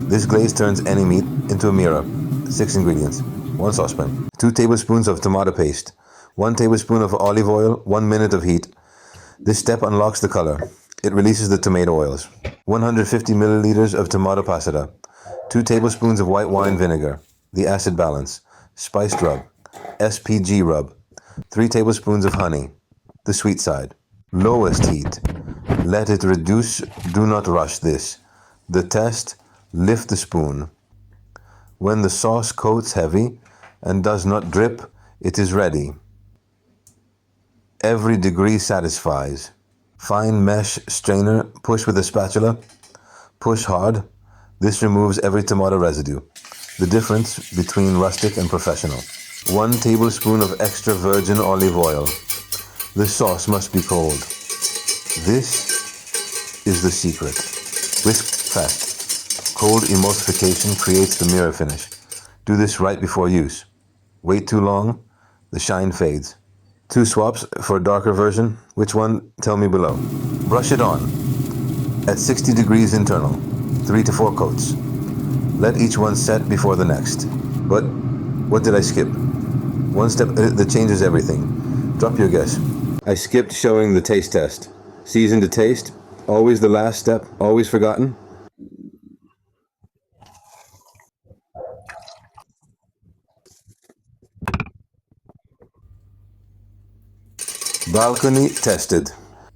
This glaze turns any meat into a mirror. 6 ingredients. 1 saucepan. 2 tablespoons of tomato paste. 1 tablespoon of olive oil. 1 minute of heat. This step unlocks the color. It releases the tomato oils. 150 milliliters of tomato passata. 2 tablespoons of white wine vinegar. The acid balance. Spiced rub. SPG rub. 3 tablespoons of honey. The sweet side. Lowest heat. Let it reduce. Do not rush this. The test. Lift the spoon. When the sauce coats heavy and does not drip, it is ready. Every degree satisfies. Fine mesh strainer. Push with a spatula. Push hard. This removes every tomato residue. The difference between rustic and professional. 1 tablespoon of extra virgin olive oil. The sauce must be cold. This is the secret. Whisk fast. Cold emulsification creates the mirror finish. Do this right before use. Wait too long, the shine fades. 2 swaps for a darker version. Which one? Tell me below. Brush it on. At 60 degrees internal. 3 to 4 coats. Let each one set before the next. But what did I skip? One step that changes everything. Drop your guess. I skipped showing the taste test. Season to taste. Always the last step. Always forgotten. Balcony tested.